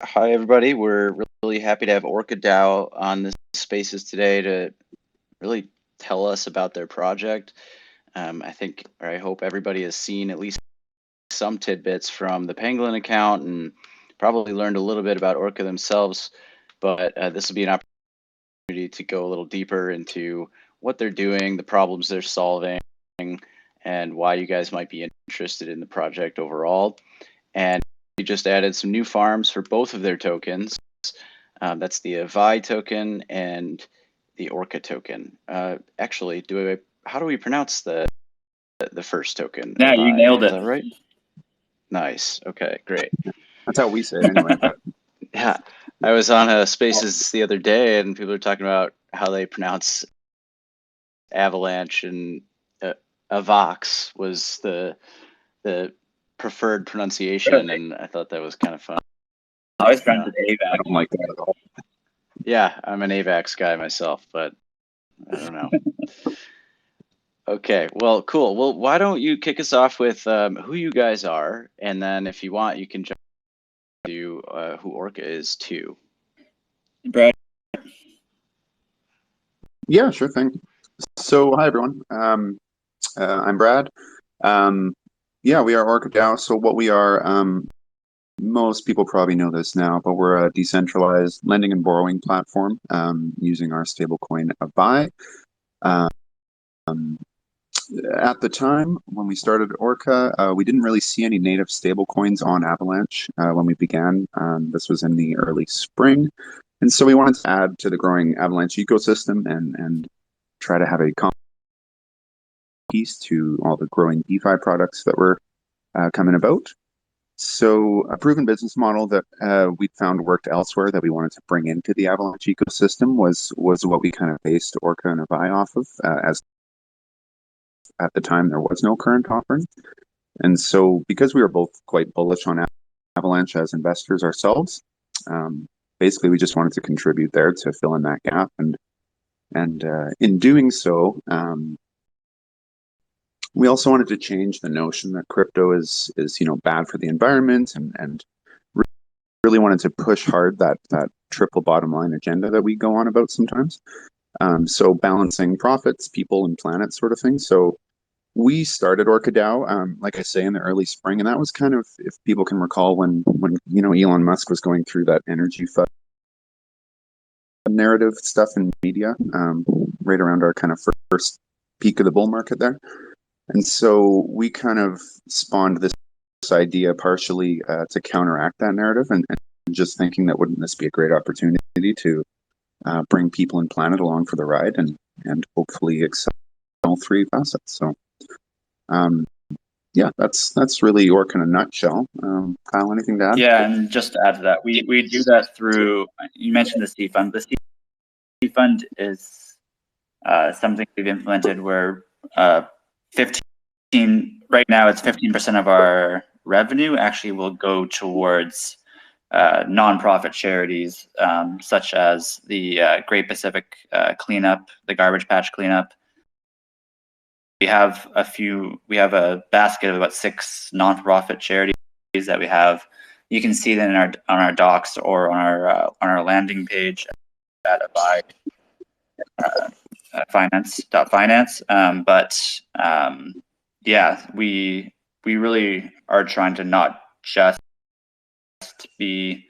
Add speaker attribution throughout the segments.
Speaker 1: Hi, everybody. We're really happy to have Orca DAO on the spaces today to really tell us about their project. I think, or I hope everybody has seen at least some tidbits from the Pangolin account and probably learned a little bit about Orca themselves. But this will be an opportunity to go a little deeper into what they're doing, the problems they're solving, and why you guys might be interested in the project overall. And we just added some new farms for both of their tokens. That's the AVAI token and the Orca token. Actually, how do we pronounce the first token?
Speaker 2: Yeah, you nailed it.
Speaker 1: Is that right? Nice. Okay, great.
Speaker 3: That's how we say it anyway. But
Speaker 1: yeah, I was on a Spaces the other day, and people were talking about how they pronounce Avalanche, and AVAX was the preferred pronunciation, and I thought that was kind of fun.
Speaker 2: I always pronounce it AVAX.
Speaker 3: I don't like that at all.
Speaker 1: Yeah, I'm an AVAX guy myself, but I don't know. Okay, well, cool. Well, why don't you kick us off with who you guys are, and then if you want, you can jump to who Orca is too.
Speaker 2: Brad?
Speaker 3: Yeah, sure thing. So, hi everyone. I'm Brad. Yeah, we are Orca DAO. So what we are, most people probably know this now, but we're a decentralized lending and borrowing platform using our stablecoin AVAI. At the time when we started Orca, we didn't really see any native stablecoins on Avalanche when we began. This was in the early spring. And so we wanted to add to the growing Avalanche ecosystem and try to have a piece to all the growing DeFi products that were coming about. So a proven business model that we found worked elsewhere that we wanted to bring into the Avalanche ecosystem was what we kind of based Orca and AVAI off of, as at the time there was no current offering. And so because we were both quite bullish on Avalanche as investors ourselves, basically we just wanted to contribute there to fill in that gap. And in doing so, we also wanted to change the notion that crypto is bad for the environment, and really wanted to push hard that triple bottom line agenda that we go on about sometimes. So balancing profits, people, and planet sort of thing. So we started Orca DAO, like I say, in the early spring, and that was kind of, if people can recall, when Elon Musk was going through that energy narrative stuff in media, right around our kind of first peak of the bull market there. And so we kind of spawned this idea partially to counteract that narrative, and just thinking that wouldn't this be a great opportunity to bring people and planet along for the ride and hopefully excel all three facets. So yeah, that's really Orca in a nutshell. Kyle, anything to add?
Speaker 2: Yeah, and just to add to that, we do that through, you mentioned the C fund. The C fund is something we've implemented where 15, right now it's 15% of our revenue actually will go towards nonprofit charities, such as the Great Pacific cleanup, the Garbage Patch cleanup. We have a basket of about 6 nonprofit charities that we have. You can see that on our docs or on our landing page at AVAI finance. But yeah, we really are trying to not just be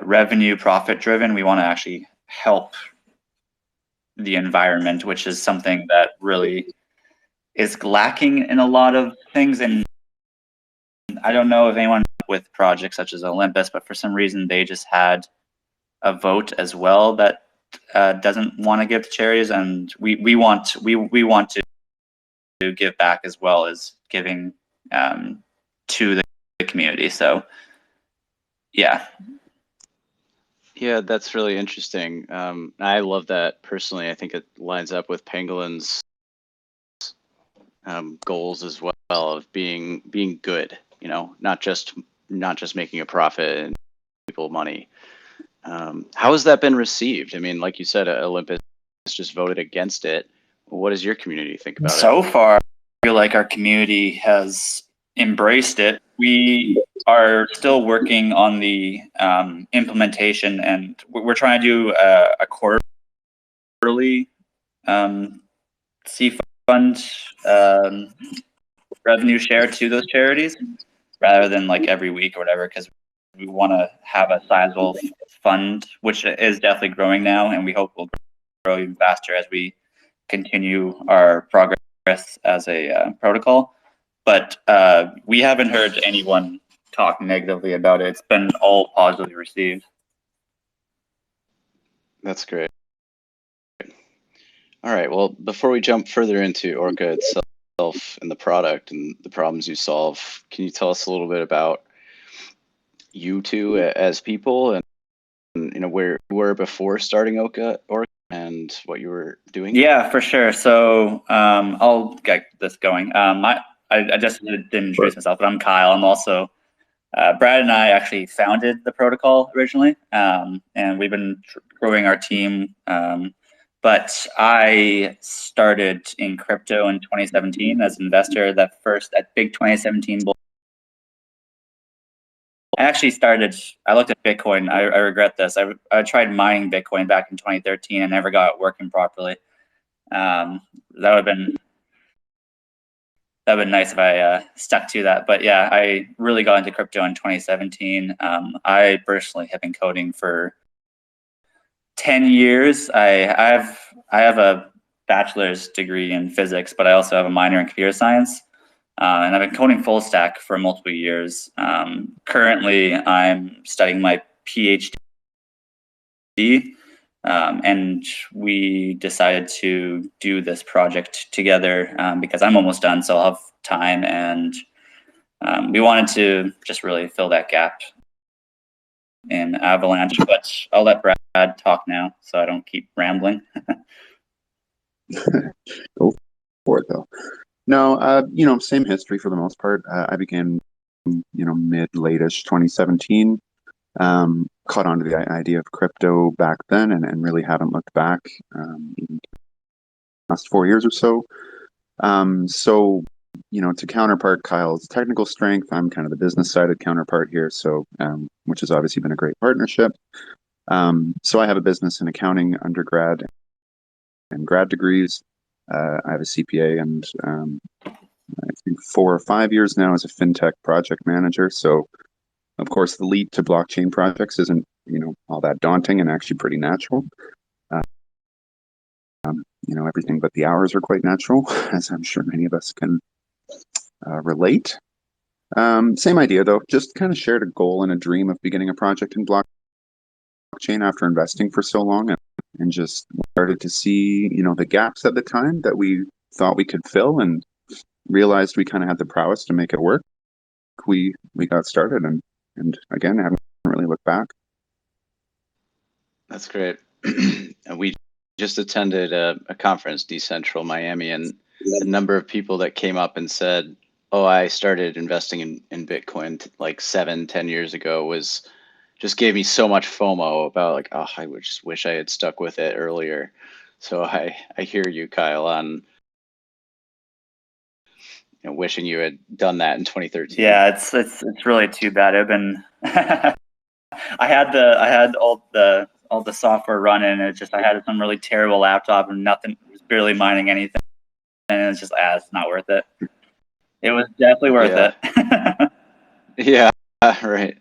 Speaker 2: revenue profit driven. We want to actually help the environment, which is something that really is lacking in a lot of things. And I don't know if anyone with projects such as Olympus, but for some reason they just had a vote as well that doesn't want to give to charities, and we want to give back as well as giving to the community. So yeah.
Speaker 1: Yeah, that's really interesting. I love that personally. I think it lines up with Pangolin's goals as well, of being good, not just making a profit and people money. How has that been received? I mean, like you said, Olympus just voted against it. What does your community think about it?
Speaker 2: So far, I feel like our community has embraced it. we are still working on the implementation, and we're trying to do a quarterly C fund revenue share to those charities, rather than like every week or whatever, because we want to have a sizable fund, which is definitely growing now, and we hope will grow even faster as we continue our progress as a protocol. But we haven't heard anyone talk negatively about it. It's been all positively received.
Speaker 1: That's great. All right. Well, before we jump further into Orca itself and the product and the problems you solve, can you tell us a little bit about you two as people and where you were before starting Orca and what you were doing?
Speaker 2: Yeah, for sure. So I'll get this going. I just didn't introduce myself, but I'm Kyle. I'm also Brad and I actually founded the protocol originally, and we've been growing our team. But I started in crypto in 2017 as an investor. That first, that big 2017 bull. I looked at Bitcoin. I regret this. I tried mining Bitcoin back in 2013 and never got it working properly. That would have been nice if I stuck to that. But yeah, I really got into crypto in 2017. I personally have been coding for 10 years. I have a bachelor's degree in physics, but I also have a minor in computer science. And I've been coding full stack for multiple years. Currently, I'm studying my PhD. And we decided to do this project together because I'm almost done, so I'll have time, and we wanted to just really fill that gap in Avalanche. But I'll let Brad talk now, so I don't keep rambling.
Speaker 3: Go for it, though. No, same history for the most part. I began, mid-late-ish 2017. Caught on to the idea of crypto back then and really haven't looked back in the last 4 years or so. To counterpart Kyle's technical strength, I'm kind of the business-sided counterpart here, so which has obviously been a great partnership. So I have a business and accounting undergrad and grad degrees. I have a CPA and I think 4 or 5 years now as a fintech project manager. So of course, the leap to blockchain projects isn't, all that daunting and actually pretty natural. Everything but the hours are quite natural, as I'm sure many of us can relate. Same idea, though. Just kind of shared a goal and a dream of beginning a project in blockchain after investing for so long, and just started to see, the gaps at the time that we thought we could fill, and realized we kind of had the prowess to make it work. We got started, and again, I haven't really looked back.
Speaker 1: That's great. And we just attended a conference, Decentral Miami, and the number of people that came up and said, "Oh, I started investing in Bitcoin like 7-10 years ago," just gave me so much FOMO about like, oh, I would just wish I had stuck with it earlier. So I hear you, Kyle, on wishing you had done that in 2013.
Speaker 2: Yeah, it's really too bad. I've been I had all the software running, and I had some really terrible laptop and nothing, was barely mining anything, and it's just it's not worth it. It was definitely worth it.
Speaker 1: Yeah, right.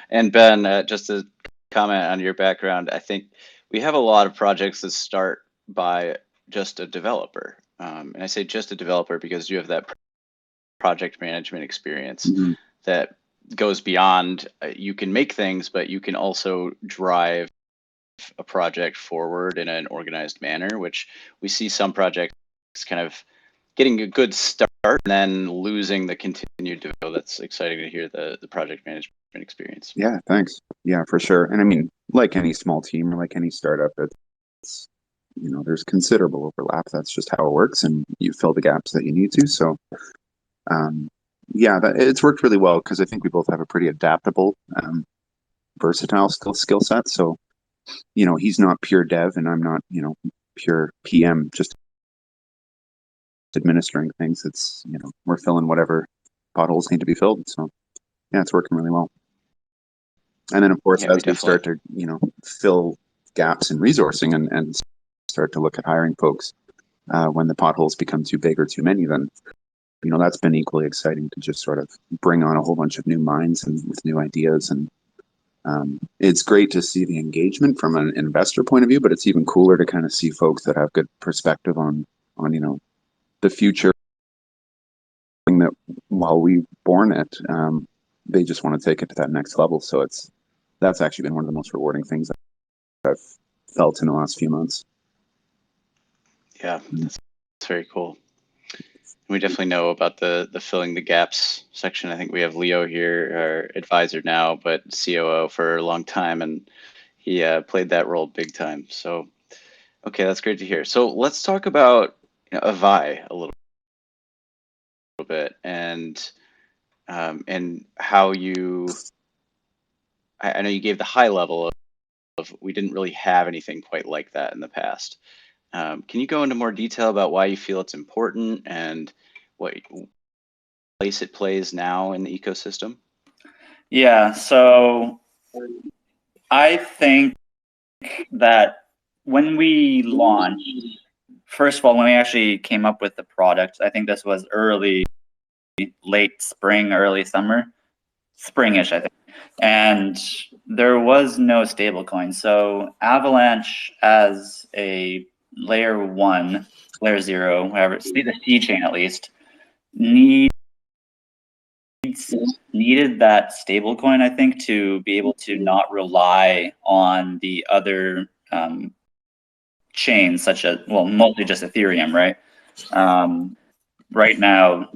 Speaker 1: And Ben, just to comment on your background, I think we have a lot of projects that start by just a developer. And I say just a developer because you have that project management experience that goes beyond you can make things, but you can also drive a project forward in an organized manner, which we see some projects kind of getting a good start and then losing the continued development. That's exciting to hear the project management experience.
Speaker 3: Yeah, thanks. Yeah, for sure. And I mean, like any small team or like any startup, it's there's considerable overlap. That's just how it works, and you fill the gaps that you need to. So it's worked really well because I think we both have a pretty adaptable, versatile skill set. So he's not pure dev and I'm not pure PM, just administering things. It's we're filling whatever potholes need to be filled. So yeah, it's working really well. And then of course,
Speaker 1: Yeah, we
Speaker 3: as we start to, fill gaps in resourcing and start to look at hiring folks, when the potholes become too big or too many, then that's been equally exciting to just sort of bring on a whole bunch of new minds and with new ideas. And it's great to see the engagement from an investor point of view, but it's even cooler to kind of see folks that have good perspective on the future, that while we born it, they just want to take it to that next level. So that's actually been one of the most rewarding things I've felt in the last few months.
Speaker 1: Yeah, that's very cool. We definitely know about the filling the gaps section. I think we have Leo here, our advisor now, but COO for a long time, and he played that role big time. So, okay, that's great to hear. So let's talk about AVAI a little bit, and how you. I know you gave the high level of we didn't really have anything quite like that in the past. Can you go into more detail about why you feel it's important and what place it plays now in the ecosystem?
Speaker 2: Yeah, so I think that when we launched, first of all, when we actually came up with the product, I think this was late spring, early summer, springish, I think. And there was no stablecoin. So Avalanche as a layer 1, layer 0, whatever, the C chain at least, needed that stablecoin, I think, to be able to not rely on the other chains, such as, well, mostly just Ethereum, right? Right now,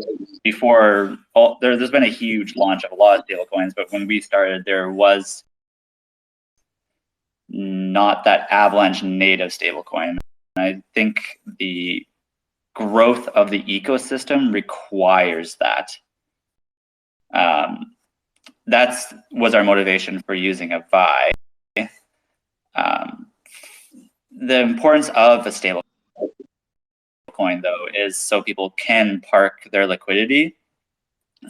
Speaker 2: there's been a huge launch of a lot of stablecoins, but when we started, there was not that Avalanche native stablecoin. I think the growth of the ecosystem requires that. That was our motivation for using AVAI. The importance of a stable coin, though, is so people can park their liquidity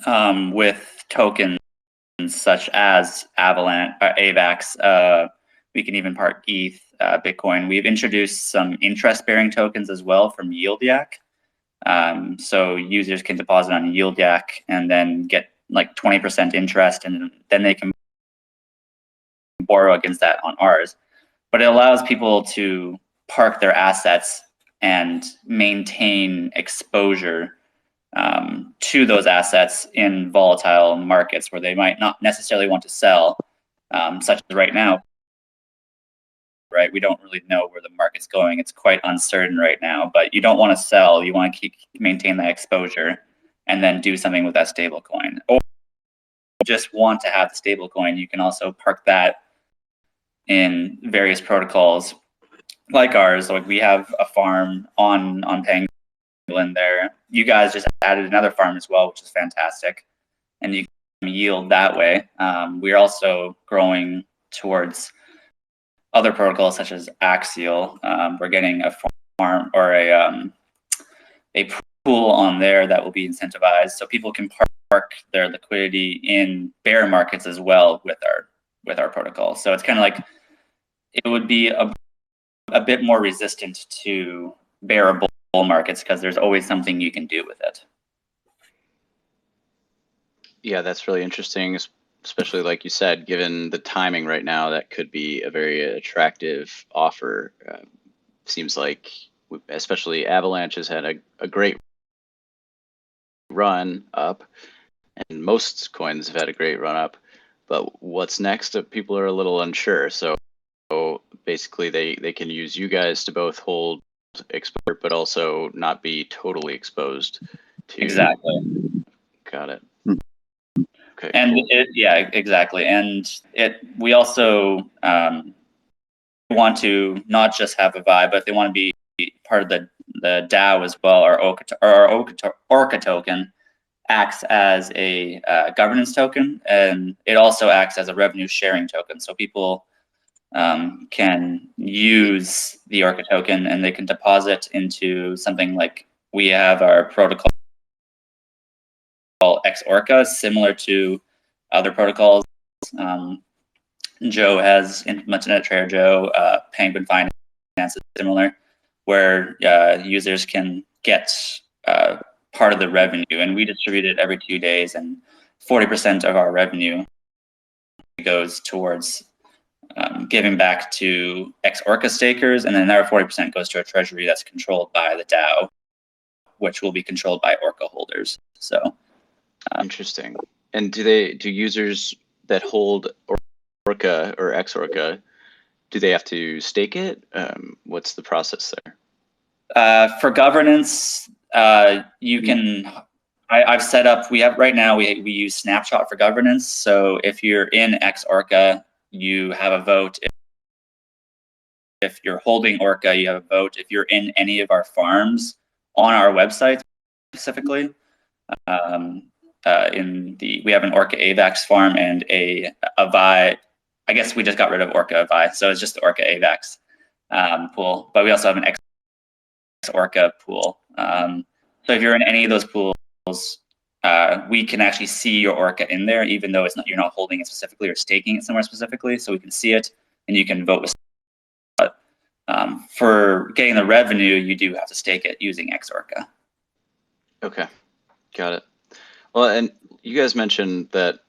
Speaker 2: with tokens such as Avalanche, AVAX. We can even park ETH, Bitcoin. We've introduced some interest-bearing tokens as well from YieldYak. So users can deposit on YieldYak and then get like 20% interest, and then they can borrow against that on ours. But it allows people to park their assets and maintain exposure to those assets in volatile markets where they might not necessarily want to sell, such as right now. Right, we don't really know where the market's going. It's quite uncertain right now, but you don't want to sell. You want to maintain that exposure and then do something with that stable coin. Or just want to have the stable coin, you can also park that in various protocols like ours. Like we have a farm on Pangolin there. You guys just added another farm as well, which is fantastic. And you can yield that way. We're also growing towards other protocols such as Axial. We're getting a farm or a pool on there that will be incentivized, so people can park their liquidity in bear markets as well with our protocol. So it's kind of like it would be a bit more resistant to bear or bull markets because there's always something you can do with it.
Speaker 1: Yeah, that's really interesting, especially like you said, given the timing right now, that could be a very attractive offer. Seems like, especially Avalanche has had a great run up, and most coins have had a great run up. But what's next? People are a little unsure. So basically, they can use you guys to both hold exposure, but also not be totally exposed to.
Speaker 2: Exactly.
Speaker 1: Got it. Okay,
Speaker 2: and
Speaker 1: cool.
Speaker 2: Yeah, exactly. And we also want to not just have AVAI, but they want to be part of the DAO as well. Our Orca token acts as a governance token, and it also acts as a revenue sharing token. So people can use the Orca token and they can deposit into something like we have our protocol X Orca, similar to other protocols. Joe has implemented it, Trader Joe, Penguin Finance is similar, where users can get part of the revenue, and we distribute it every 2 days, and 40% of our revenue goes towards giving back to ex-Orca stakers, and then another 40% goes to a treasury that's controlled by the DAO, which will be controlled by Orca holders. So
Speaker 1: interesting. And do users that hold Orca or ex-Orca, do they have to stake it? What's the process there?
Speaker 2: For governance, you can. I've set up. We have right now. We use Snapshot for governance. So if you're in ex-Orca, you have a vote. If you're holding Orca, you have a vote. If you're in any of our farms on our website specifically, we have an Orca AVAX farm and a AVAI. I guess we just got rid of Orca AVAI, so it's just the Orca AVAX pool. But we also have an ex-Orca pool. So if you're in any of those pools, we can actually see your Orca in there, even though you're not holding it specifically or staking it somewhere specifically. So we can see it, and you can vote with. But for getting the revenue, you do have to stake it using ex-Orca.
Speaker 1: Okay, got it. Well, and you guys mentioned that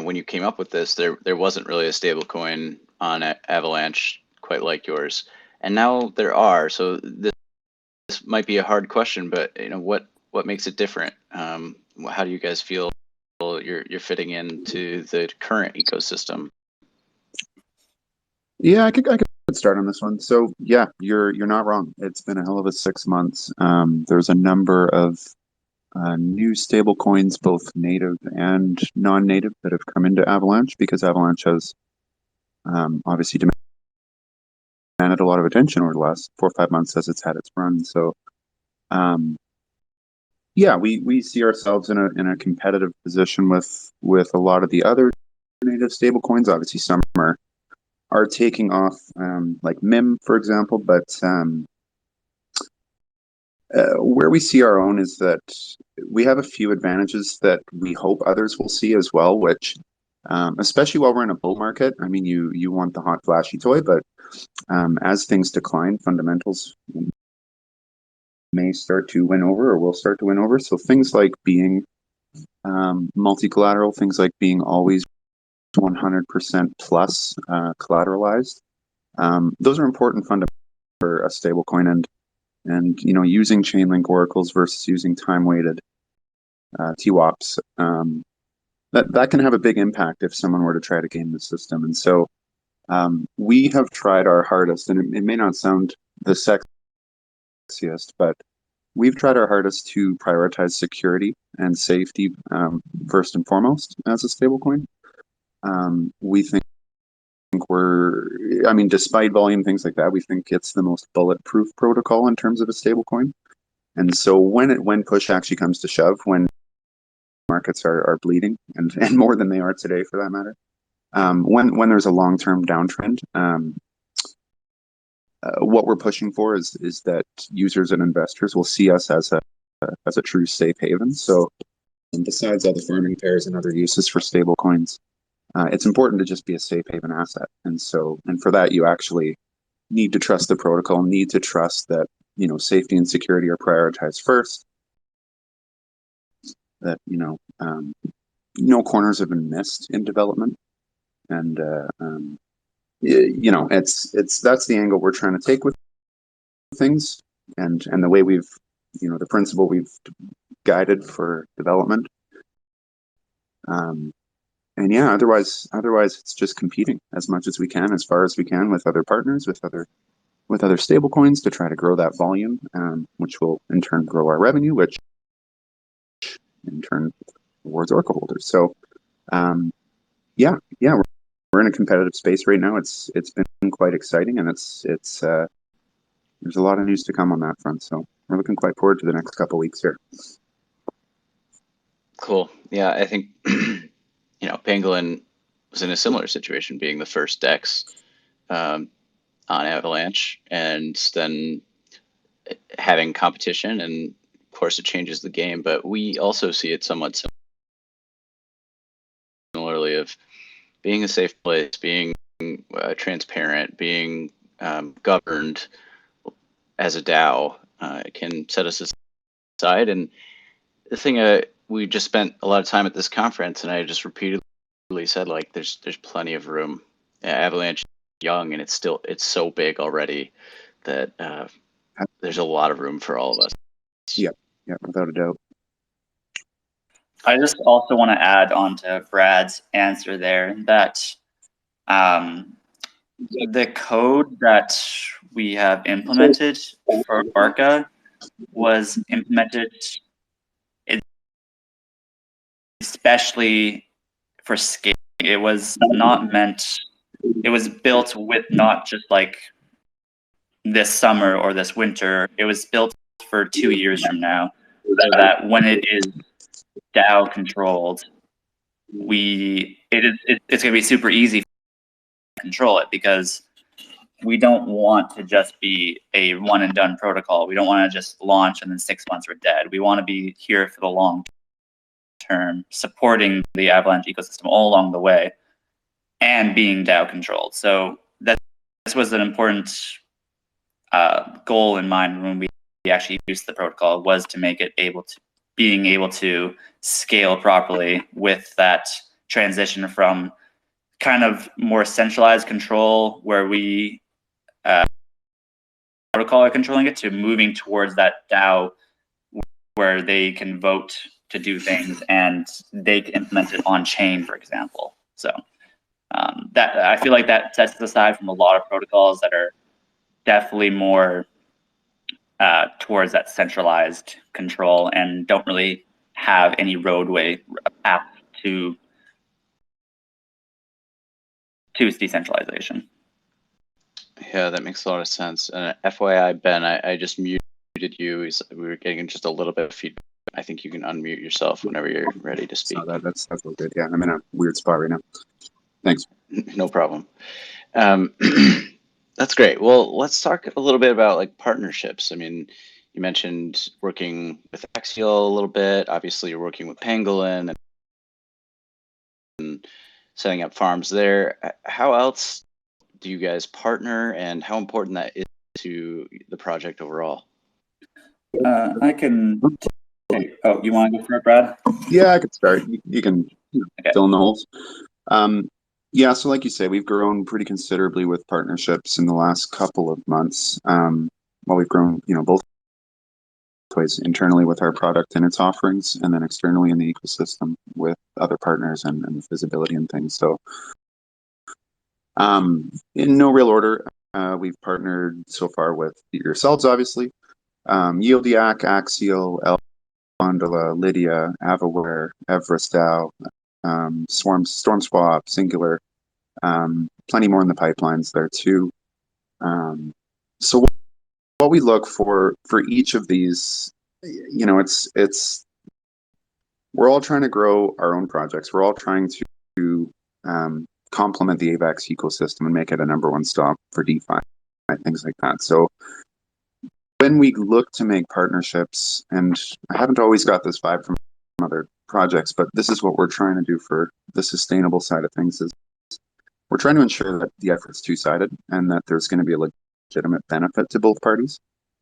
Speaker 1: when you came up with this, there wasn't really a stablecoin on Avalanche quite like yours, and now there are. So this might be a hard question, but what makes it different? How do you guys feel you're fitting into the current ecosystem?
Speaker 3: Yeah, I could start on this one. So yeah, you're not wrong. It's been a hell of a 6 months. There's a number of new stable coins, both native and non-native, that have come into Avalanche because Avalanche has obviously demanded a lot of attention over the last 4 or 5 months as it's had its run. So yeah, we see ourselves in a competitive position with a lot of the other native stable coins. Obviously, some are taking off, like MIM, for example, but where we see our own is that we have a few advantages that we hope others will see as well, which, especially while we're in a bull market, I mean, you want the hot, flashy toy, but as things decline, fundamentals may start to win over or will start to win over. So things like being multi-collateral, things like being always 100% plus collateralized, those are important fundamentals for a stable coin, and using Chainlink oracles versus using time-weighted TWAPs, that can have a big impact if someone were to try to game the system. And so we have tried our hardest, and it may not sound the sexiest, but we've tried our hardest to prioritize security and safety first and foremost as a stablecoin. We think despite volume, things like that, we think it's the most bulletproof protocol in terms of a stablecoin. And so when push actually comes to shove, when markets are bleeding, and more than they are today for that matter, when there's a long-term downtrend, what we're pushing for is that users and investors will see us as a true safe haven. So besides other farming pairs and other uses for stable coins, it's important to just be a safe haven asset. And for that, you actually need to trust the protocol, need to trust that safety and security are prioritized first, that no corners have been missed in development, and that's the angle we're trying to take with things, and the way we've the principle we've guided for development. And yeah, otherwise it's just competing as much as we can, as far as we can, with other partners, with other stable coins, to try to grow that volume, which will in turn grow our revenue, which in turn rewards Orca holders. So yeah, we're in a competitive space right now. It's been quite exciting, and it's there's a lot of news to come on that front. So we're looking quite forward to the next couple of weeks here.
Speaker 1: Cool. Yeah, I think Pangolin was in a similar situation, being the first DEX on Avalanche, and then having competition, and of course it changes the game, but we also see it somewhat of being a safe place, being transparent, being governed as a DAO can set us aside. And the thing we just spent a lot of time at this conference, and I just repeatedly said, like, there's plenty of room. Avalanche is young, and it's so big already that there's a lot of room for all of us.
Speaker 3: Yeah, without a doubt.
Speaker 2: I just also want to add on to Brad's answer there that the code that we have implemented for Orca was implemented especially for scale. It was not meant, it was built with not just like this summer or this winter. It was built for 2 years from now, so that when it is DAO controlled, it's going to be super easy to control it, because we don't want to just be a one and done protocol. We don't want to just launch and then 6 months we're dead. We want to be here for the long term, supporting the Avalanche ecosystem all along the way and being DAO controlled. So this was an important goal in mind when we actually used the protocol, was to make it being able to scale properly with that transition from kind of more centralized control where we protocol are controlling it, to moving towards that DAO where they can vote to do things and they can implement it on chain, for example. So that, I feel like that sets us aside from a lot of protocols that are definitely more towards that centralized control and don't really have any roadway path to decentralization.
Speaker 1: Yeah, that makes a lot of sense. And FYI, Ben, I just muted you. We were getting just a little bit of feedback. I think you can unmute yourself whenever you're ready to speak.
Speaker 3: So that's all good. Yeah, I'm in a weird spot right now. Thanks.
Speaker 1: No problem. That's great. Well, let's talk a little bit about like partnerships. I mean, you mentioned working with Axial a little bit. Obviously, you're working with Pangolin and setting up farms there. How else do you guys partner, and how important that is to the project overall?
Speaker 2: I can take, oh, you want to go for it, Brad?
Speaker 3: Yeah, I could start. You can
Speaker 2: Okay.
Speaker 3: fill in the holes. Yeah, so like you say, we've grown pretty considerably with partnerships in the last couple of months. While we've grown, both ways, internally with our product and its offerings, and then externally in the ecosystem with other partners and visibility and things. So in no real order, we've partnered so far with yourselves, obviously, Yieldiac, Axial, Gondola, Lydia, Avaware, AVAI DAO, StormSwap, Singular, plenty more in the pipelines there too. So what we look for each of these, it's we're all trying to grow our own projects. We're all trying to complement the AVAX ecosystem and make it a #1 stop for DeFi, things like that. So when we look to make partnerships, and I haven't always got this vibe from other projects, but this is what we're trying to do for the sustainable side of things, is we're trying to ensure that the effort's two-sided and that there's going to be a legitimate benefit to both parties.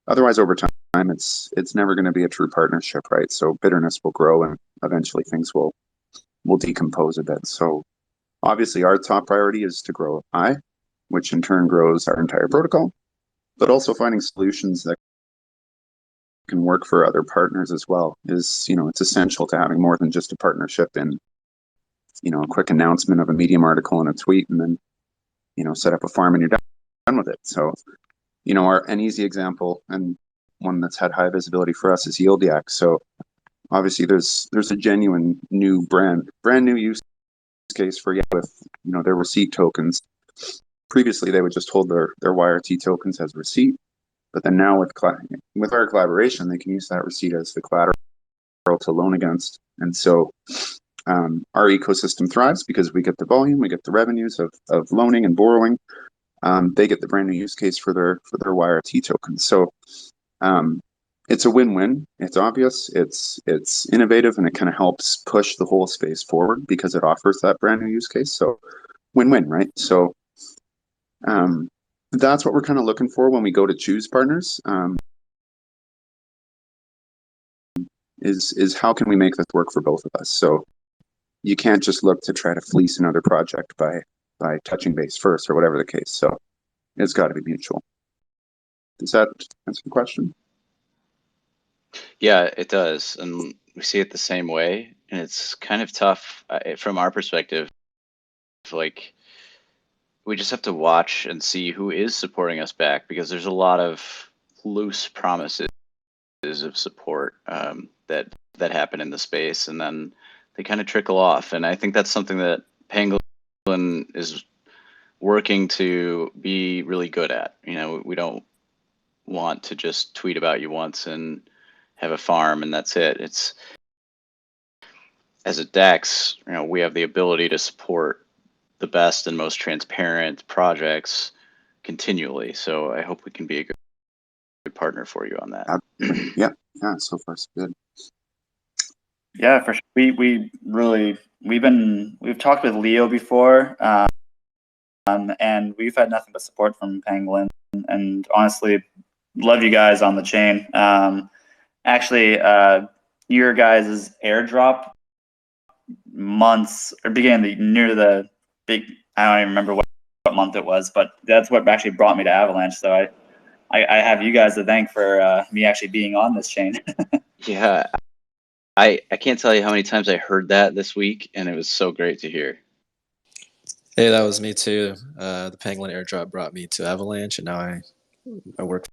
Speaker 3: Otherwise, over time, it's never going to be a true partnership, right? So bitterness will grow and eventually things will decompose a bit. So obviously our top priority is to grow AVAI, which in turn grows our entire protocol, but also finding solutions that can work for other partners as well is, it's essential to having more than just a partnership in, a quick announcement of a Medium article and a tweet, and then, set up a farm and you're done with it. So, an easy example and one that's had high visibility for us is Yieldiac. So obviously there's a genuine new brand new use case for with, their receipt tokens. Previously, they would just hold their YRT tokens as receipt, but then now with our collaboration, they can use that receipt as the collateral to loan against. And so our ecosystem thrives because we get the volume, we get the revenues of loaning and borrowing. They get the brand new use case for their YRT tokens. So it's a win-win. It's obvious, it's innovative, and it kind of helps push the whole space forward because it offers that brand new use case. So win-win, right? So that's what we're kind of looking for when we go to choose partners. Is how can we make this work for both of us? So you can't just look to try to fleece another project by touching base first or whatever the case. So it's got to be mutual. Does that answer the question?
Speaker 1: Yeah, it does, and we see it the same way. And it's kind of tough from our perspective. Like, we just have to watch and see who is supporting us back, because there's a lot of loose promises of support that happen in the space, and then they kind of trickle off. And I think that's something that Pangolin is working to be really good at. You know, we don't want to just tweet about you once and have a farm and that's it. It's, as a DEX, you know, we have the ability to support the best and most transparent projects continually. So I hope we can be a good partner for you on that.
Speaker 3: Yeah, so far so good.
Speaker 2: Yeah, for sure. We've talked with Leo before, and we've had nothing but support from Pangolin, and honestly, love you guys on the chain. Actually, your guys' airdrop months or near the big, I don't even remember what month it was, but that's what actually brought me to Avalanche. So I have you guys to thank for me actually being on this chain.
Speaker 1: Yeah, I can't tell you how many times I heard that this week, and it was so great to hear.
Speaker 4: Hey, that was me too. The Pangolin airdrop brought me to Avalanche, and now I work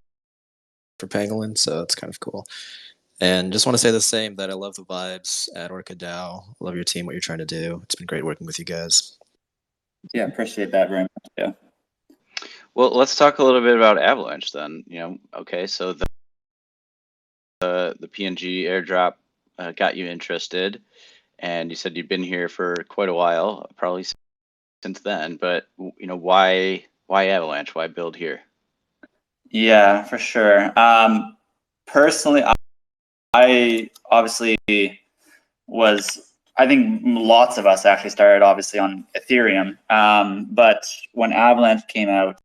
Speaker 4: for Pangolin, so it's kind of cool. And just want to say the same, that I love the vibes at Orca DAO. Love your team, what you're trying to do. It's been great working with you guys.
Speaker 2: Yeah, appreciate that very much. Yeah.
Speaker 1: Well, let's talk a little bit about Avalanche then. You know, okay, so the PNG airdrop got you interested, and you said you've been here for quite a while, probably since then. But you know, why Avalanche? Why build here?
Speaker 2: Yeah, for sure. Personally, I obviously I think lots of us actually started obviously on Ethereum. But when Avalanche came out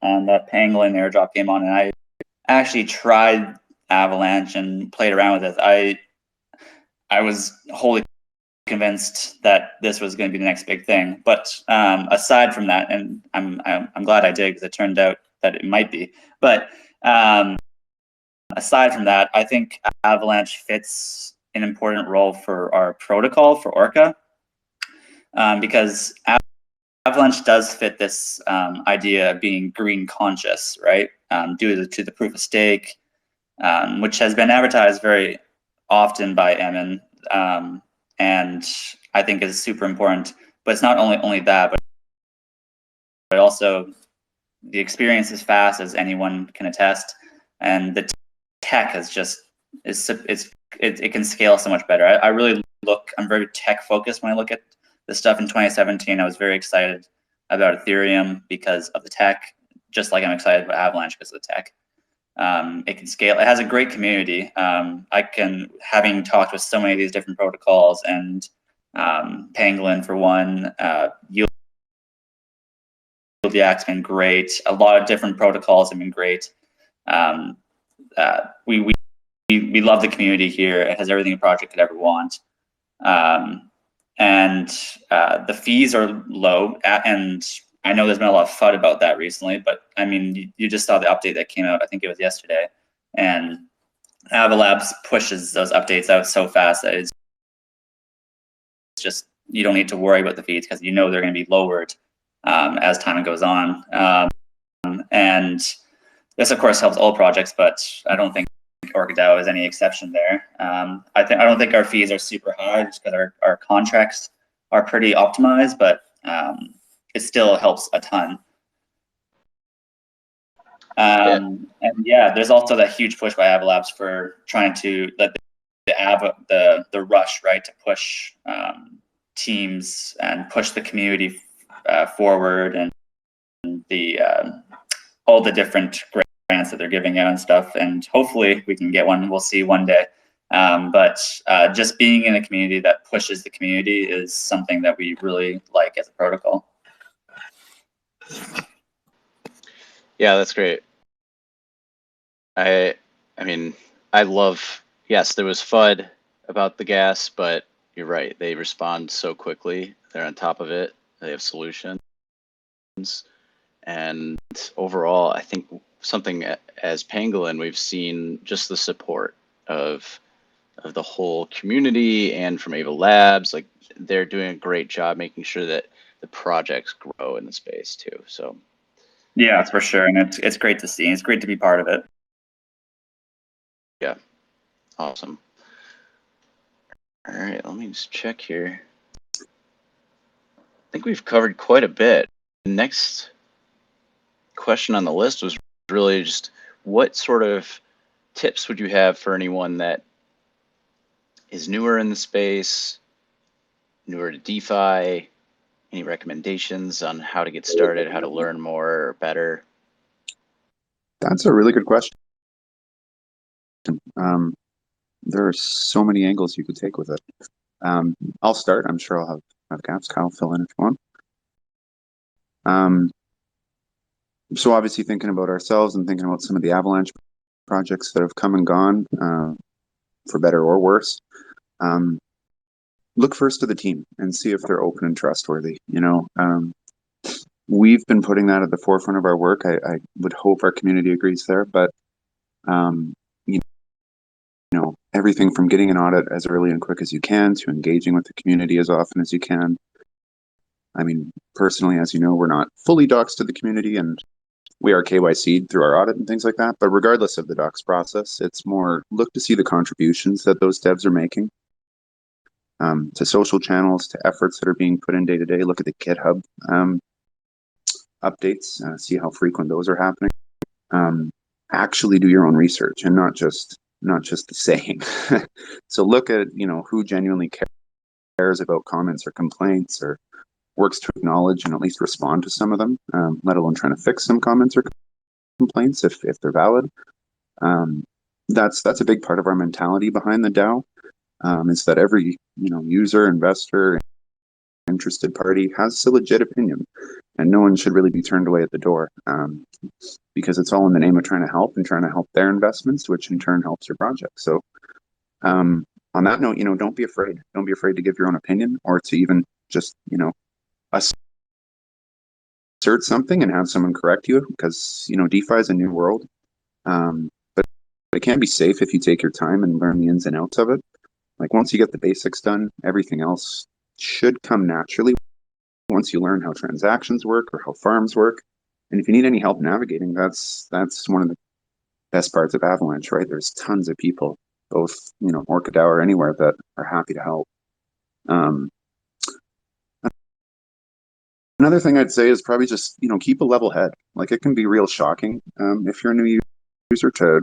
Speaker 2: and that Pangolin airdrop came on, and I actually tried Avalanche and played around with it, I was wholly convinced that this was going to be the next big thing. But aside from that, and I'm glad I did, because it turned out that it might be. But aside from that, I think Avalanche fits an important role for our protocol for Orca, because Avalanche does fit this idea of being green conscious, right? Due to the proof of stake, which has been advertised very often by Emin, and I think is super important. But it's not only that, but also the experience is fast, as anyone can attest, and the tech is just it can scale so much better. I really I'm very tech focused when I look at the stuff in 2017. I was very excited about Ethereum because of the tech, just like I'm excited about Avalanche because of the tech. It can scale. It has a great community. Having talked with so many of these different protocols, and Pangolin for one, Yield's been great. A lot of different protocols have been great. We love the community here. It has everything a project could ever want. And the fees are low, and I know there's been a lot of FUD about that recently, but I mean, you just saw the update that came out, I think it was yesterday, and Avalabs pushes those updates out so fast that it's just, you don't need to worry about the fees, because you know they're going to be lowered as time goes on. And this, of course, helps all projects, but I don't think Orca DAO is any exception there. I don't think our fees are super high, just because our contracts are pretty optimized, but it still helps a ton. And yeah, there's also that huge push by Avalabs for trying to let the rush, right, to push teams and push the community forward, and the all the different great grants that they're giving out and stuff, and hopefully we can get one. We'll see one day. But just being in a community that pushes the community is something that we really like as a protocol.
Speaker 1: Yeah, that's great. I mean, I love, yes, there was FUD about the gas, but you're right. They respond so quickly. They're on top of it. They have solutions. And overall, I think something as Pangolin, we've seen just the support of the whole community and from Ava Labs. Like, they're doing a great job making sure that the projects grow in the space too. So
Speaker 2: yeah, for sure. And it's great to see. It's great to be part of it.
Speaker 1: yeah, awesome. All right, let me just check here. I think we've covered quite a bit. The next question on the list was really just, what sort of tips would you have for anyone that is newer in the space, newer to DeFi? Any recommendations on how to get started, how to learn more or better?
Speaker 3: That's a really good question. There are so many angles you could take with it. I'll start. I'm sure I'll have gaps. Kyle, fill in if you want. So obviously thinking about ourselves and thinking about some of the Avalanche projects that have come and gone, for better or worse. Look first to the team and see if they're open and trustworthy. We've been putting that at the forefront of our work. I would hope our community agrees there, but everything from getting an audit as early and quick as you can to engaging with the community as often as you can. I mean, personally, as you know, we're not fully doxed to the community, and we are KYC'd through our audit and things like that. But regardless of the docs process, it's more look to see the contributions that those devs are making to social channels, to efforts that are being put in day to day. Look at the GitHub updates, see how frequent those are happening. Actually do your own research and not just the saying. So look at who genuinely cares about comments or complaints, or works to acknowledge and at least respond to some of them, let alone trying to fix some comments or complaints if they're valid. That's a big part of our mentality behind the DAO, is that every user, investor, interested party has a legit opinion, and no one should really be turned away at the door, because it's all in the name of trying to help their investments, which in turn helps your project. So on that note, don't be afraid to give your own opinion, or to even just assert something and have someone correct you, because DeFi is a new world, but it can be safe if you take your time and learn the ins and outs of it. Like, once you get the basics done, everything else should come naturally once you learn how transactions work or how farms work. And if you need any help navigating, that's one of the best parts of Avalanche, right? There's tons of people, both Orca DAO or anywhere, that are happy to help. Another thing I'd say is probably just keep a level head. Like, it can be real shocking if you're a new user to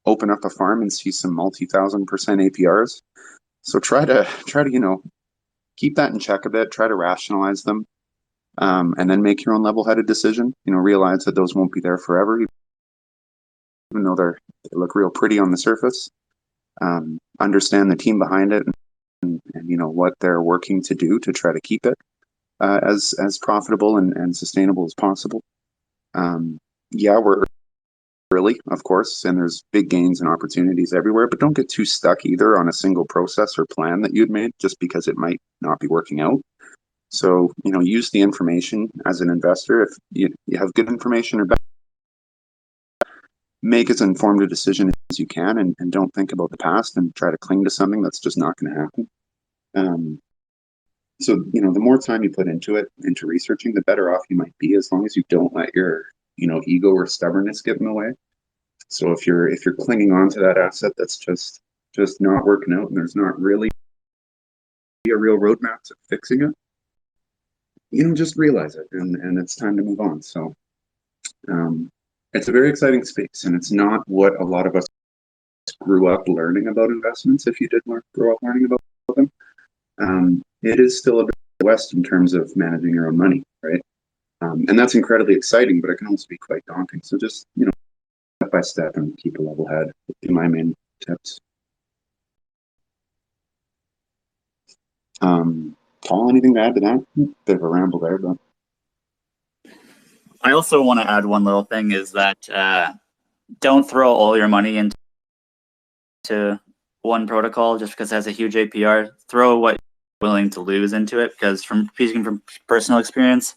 Speaker 3: open up a farm and see some multi-1,000% APRs. So try to keep that in check a bit. Try to rationalize them, and then make your own level-headed decision. Realize that those won't be there forever, even though they look real pretty on the surface. Understand the team behind it, and what they're working to do to try to keep it as profitable and sustainable as possible. Yeah, we're early, of course, and there's big gains and opportunities everywhere, but don't get too stuck either on a single process or plan that you'd made just because it might not be working out. So, use the information as an investor. If you have good information or bad, make as informed a decision as you can, and don't think about the past and try to cling to something that's just not going to happen. So, the more time you put into researching, the better off you might be, as long as you don't let your ego or stubbornness get in the way. So if you're clinging on to that asset that's just not working out, and there's not really a real roadmap to fixing it, just realize it, and it's time to move on. So it's a very exciting space, and it's not what a lot of us grew up learning about investments. If you did grow up learning about them, it is still a bit west in terms of managing your own money, right? And that's incredibly exciting, but it can also be quite daunting. So just by step and keep a level head would be my main tips. Paul, anything to add to that? Bit of a ramble there, but
Speaker 2: I also want to add one little thing is that don't throw all your money into one protocol just because it has a huge APR. Throw what you're willing to lose into it, because from speaking from personal experience,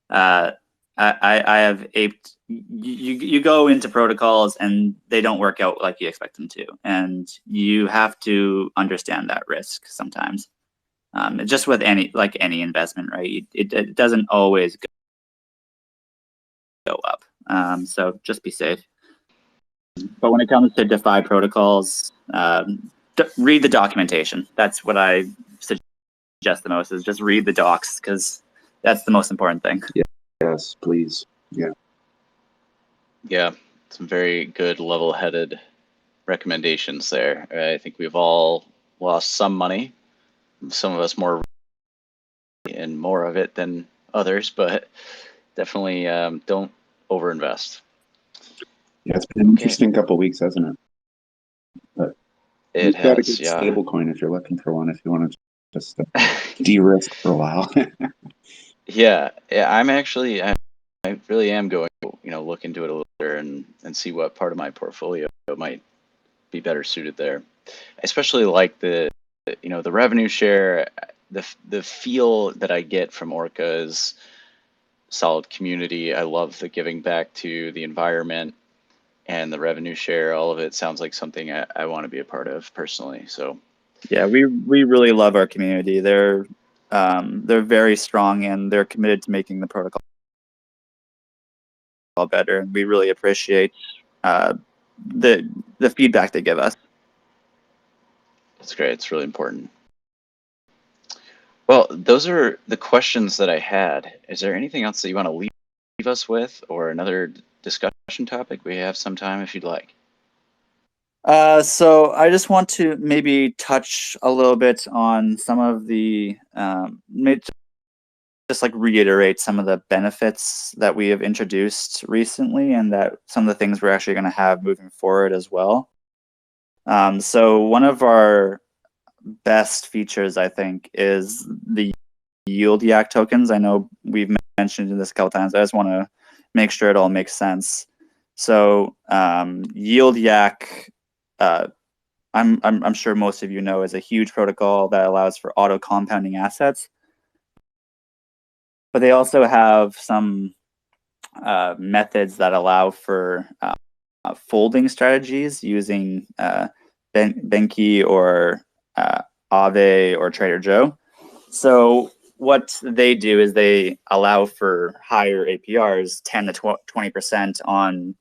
Speaker 2: I have aped. You go into protocols and they don't work out like you expect them to, and you have to understand that risk sometimes. Just with any investment, right? It doesn't always go up. So just be safe. But when it comes to DeFi protocols, read the documentation. That's what I suggest the most, is just read the docs, because that's the most important thing.
Speaker 3: yes, please. Yeah.
Speaker 1: Yeah, some very good level-headed recommendations there. I think we've all lost some money, some of us more and more of it than others, but definitely don't overinvest.
Speaker 3: Yeah, it's been an interesting couple of weeks, hasn't it? But
Speaker 1: It
Speaker 3: got a
Speaker 1: has,
Speaker 3: good
Speaker 1: yeah.
Speaker 3: stablecoin if you're looking for one, if you want to just de-risk for a while.
Speaker 1: Yeah, I'm actually, I really am going, look into it a little better and see what part of my portfolio might be better suited there. Especially like the revenue share, the feel that I get from Orca is solid community. I love the giving back to the environment, and the revenue share. All of it sounds like something I want to be a part of personally. So
Speaker 2: yeah, we really love our community. They're very strong, and they're committed to making the protocol better. And we really appreciate the feedback they give us.
Speaker 1: that's great. It's really important. Well, those are the questions that I had. Is there anything else that you want to leave us with, or another discussion topic? We have some time if you'd like.
Speaker 2: So I just want to maybe touch a little bit on some of the just like reiterate some of the benefits that we have introduced recently, and that some of the things we're actually going to have moving forward as well. So one of our best features, I think, is the yield yak tokens. I know we've mentioned this a couple times. I just want to make sure it all makes sense. So yield yak, I'm sure most of you know, is a huge protocol that allows for auto compounding assets. But they also have some methods that allow for folding strategies using Benki or AVAI or Trader Joe. So what they do is they allow for higher APRs, 10 to 20% on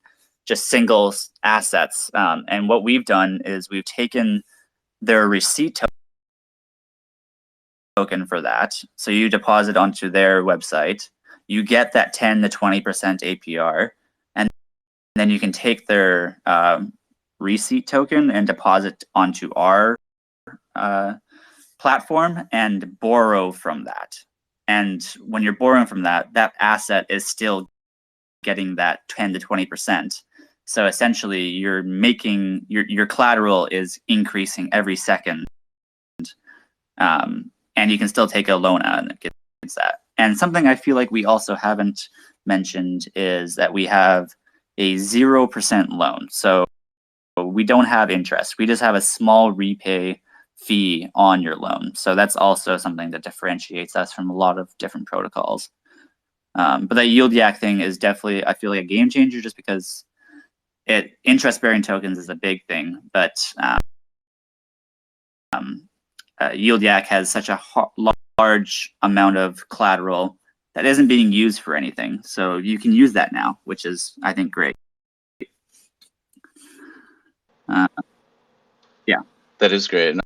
Speaker 2: just single assets. And what we've done is we've taken their receipt token for that. So you deposit onto their website, you get that 10 to 20% APR, and then you can take their receipt token and deposit onto our platform and borrow from that. And when you're borrowing from that, that asset is still getting that 10 to 20%. So essentially, you're making your collateral is increasing every second, and you can still take a loan out against that. And something I feel like we also haven't mentioned is that we have a 0% loan. So we don't have interest. We just have a small repay fee on your loan. So that's also something that differentiates us from a lot of different protocols. But that yield yak thing is definitely, I feel like, a game changer, just because interest-bearing tokens is a big thing, but yield yak has such a large amount of collateral that isn't being used for anything. So you can use that now, which is, I think, great. Yeah,
Speaker 1: that is great. And,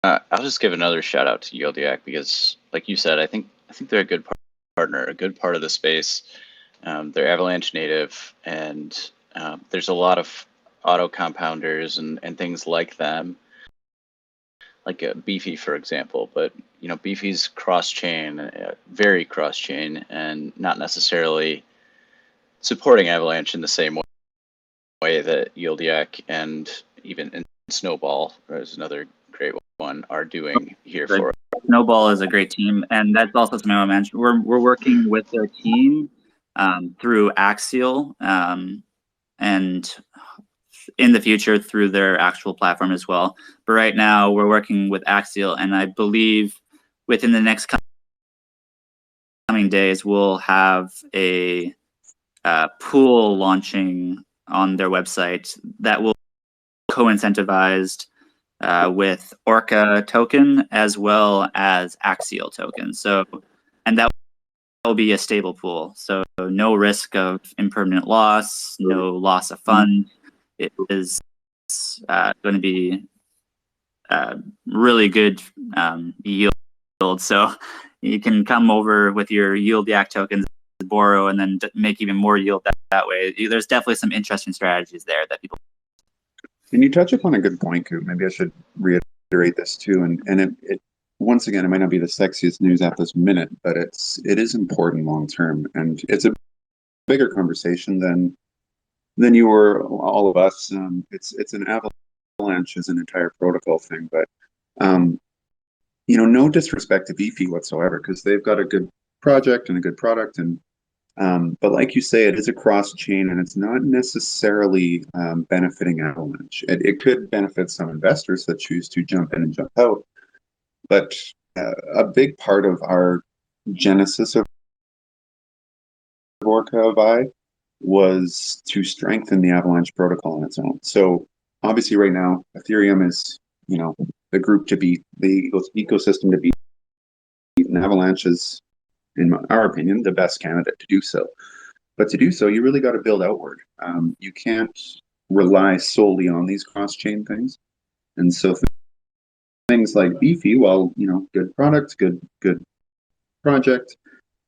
Speaker 1: I'll just give another shout out to Yield Yak, because, like you said, I think they're a good partner, a good part of the space. They're Avalanche native, and there's a lot of auto compounders and things like them, like Beefy, for example. But Beefy's cross-chain, very cross-chain, and not necessarily supporting Avalanche in the same way that YieldYak and even Snowball, there's another great one, are doing here for us.
Speaker 2: Snowball is a great team, and that's also something I mentioned. We're working with their team through Axial, and in the future through their actual platform as well. But right now we're working with Axial, and I believe within the next coming days we'll have a pool launching on their website that will co-incentivized with Orca token as well as Axial token. So, and that will be a stable pool. So no risk of impermanent loss, no loss of funds. It is going to be really good yield. So you can come over with your YieldYak tokens, borrow, and then make even more yield that way. There's definitely some interesting strategies there that people.
Speaker 3: Can you touch upon a good point, Coop? Maybe I should reiterate this too. And it once again, it might not be the sexiest news at this minute, but it is important long term, and it's a bigger conversation than you or all of us. It's an avalanche as an entire protocol thing, but no disrespect to DeFi whatsoever, because they've got a good project and a good product, and but like you say, it is a cross chain, and it's not necessarily benefiting Avalanche. It could benefit some investors that choose to jump in and jump out, but a big part of our genesis of Orca AVAI was to strengthen the Avalanche protocol on its own. So obviously right now, Ethereum is, the group to beat, the ecosystem to beat, and Avalanche is, in our opinion, the best candidate to do so. But to do so, you really got to build outward. You can't rely solely on these cross-chain things. And so things like DeFi, while, good product, good project,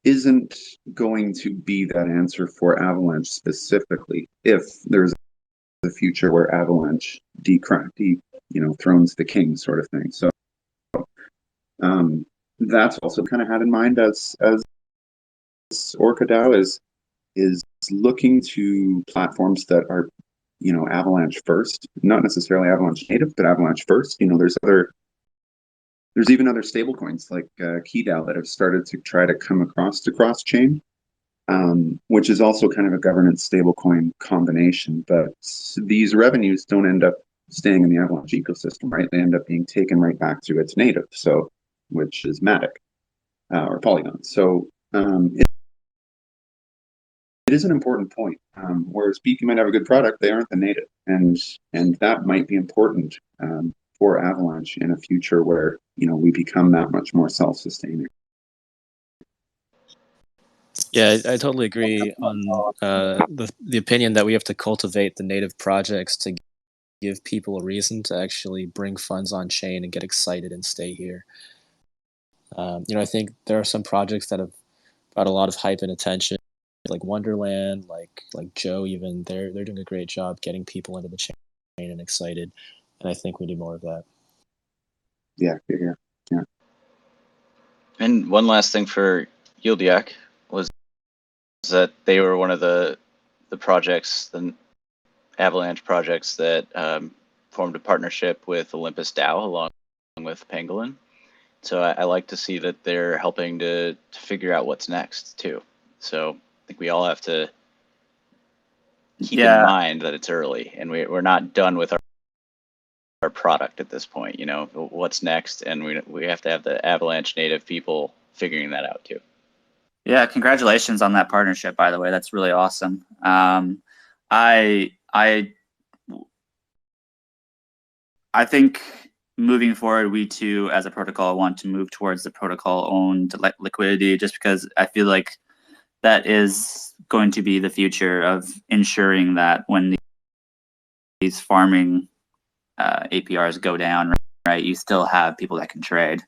Speaker 3: isn't going to be that answer for Avalanche specifically if there's a future where Avalanche thrones the king sort of thing. So that's also kind of had in mind as Orca DAO is looking to platforms that are, Avalanche first, not necessarily Avalanche native, but Avalanche first. There's even other stablecoins like KeyDAO that have started to try to come across to cross-chain, which is also kind of a governance stablecoin combination. But these revenues don't end up staying in the Avalanche ecosystem, right? They end up being taken right back to its native, so which is Matic or Polygon. So it is an important point. Whereas Beacon might have a good product, they aren't the native, and that might be important for Avalanche in a future where we become that much more self-sustaining.
Speaker 4: Yeah, I totally agree on the opinion that we have to cultivate the native projects to give people a reason to actually bring funds on chain and get excited and stay here. I think there are some projects that have brought a lot of hype and attention, like Wonderland, like Joe. Even they're doing a great job getting people into the chain and excited, and I think we need more of that.
Speaker 3: Yeah.
Speaker 1: And one last thing for YieldYak was that they were one of the projects, the Avalanche projects that formed a partnership with Olympus DAO along with Pangolin. So I like to see that they're helping to figure out what's next too. So I think we all have to keep in mind that it's early and we're not done with our product at this point. What's next, and we have to have the Avalanche native people figuring that out too.
Speaker 2: Yeah, congratulations on that partnership, by the way. That's really awesome. I think moving forward, we too, as a protocol, want to move towards the protocol-owned liquidity, just because I feel like that is going to be the future of ensuring that when these farming APRs go down, right, you still have people that can trade.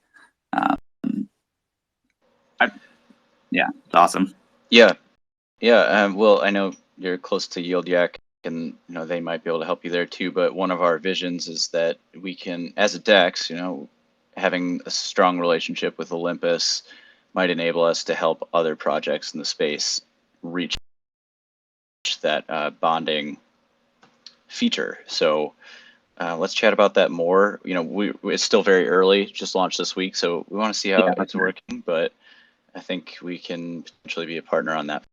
Speaker 2: Yeah, it's awesome.
Speaker 1: Yeah. Well, I know you're close to YieldYak, and they might be able to help you there too. But one of our visions is that we can, as a DEX, having a strong relationship with Olympus might enable us to help other projects in the space reach that bonding feature. So let's chat about that more. You know, it's still very early, just launched this week, so we want to see how it's working, but I think we can potentially be a partner on that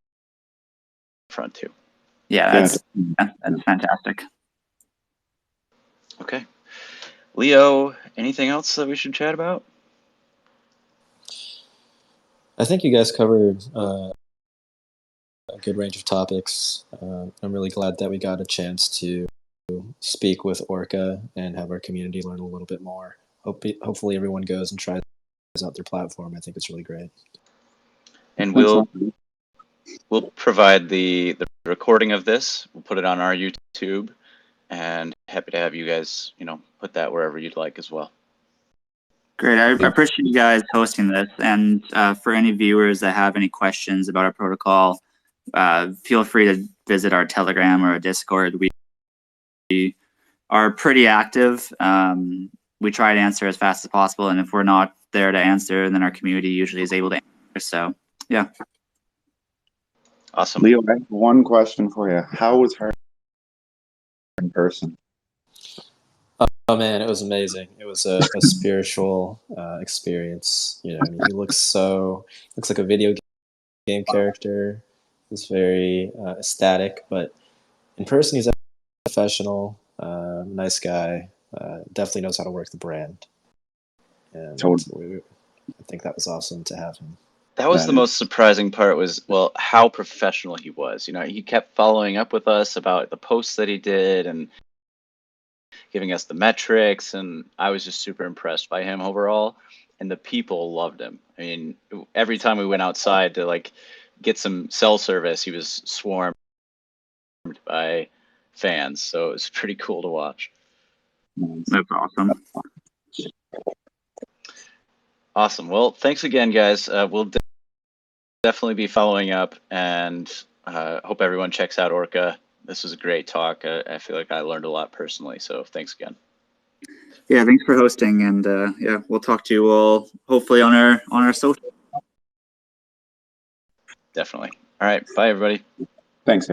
Speaker 1: front too.
Speaker 2: Yeah, that's fantastic.
Speaker 1: Okay. Leo, anything else that we should chat about?
Speaker 4: I think you guys covered a good range of topics. I'm really glad that we got a chance to speak with Orca and have our community learn a little bit more. Hopefully everyone goes and tries out their platform. I think it's really great.
Speaker 1: And we'll provide the recording of this. We'll put it on our YouTube, and happy to have you guys, you know, put that wherever you'd like as well.
Speaker 2: Great. I appreciate you guys hosting this. And for any viewers that have any questions about our protocol, feel free to visit our Telegram or our Discord. We are pretty active. We try to answer as fast as possible. And if we're not there to answer, then our community usually is able to answer. So, yeah.
Speaker 1: Awesome.
Speaker 3: Leo, I have one question for you. How was her in person?
Speaker 4: Oh man, it was amazing. It was a spiritual experience. You know, I mean, he looks like a video game character. He's very ecstatic, but in person, he's a professional, nice guy. Definitely knows how to work the brand. And
Speaker 3: Totally.
Speaker 4: I think that was awesome to have him.
Speaker 1: That was the most surprising part was, well, how professional he was. You know, he kept following up with us about the posts that he did and giving us the metrics, and I was just super impressed by him overall, and the people loved him. I mean, every time we went outside to like get some cell service, he was swarmed by fans, so it was pretty cool to watch.
Speaker 2: That's awesome.
Speaker 1: Awesome. Well, thanks again, guys. We'll definitely be following up, and hope everyone checks out Orca. This was a great talk. I feel like I learned a lot personally, so thanks again.
Speaker 2: Yeah, thanks for hosting, and yeah, we'll talk to you all hopefully on our social.
Speaker 1: Definitely. All right. Bye, everybody.
Speaker 3: Thanks, everyone.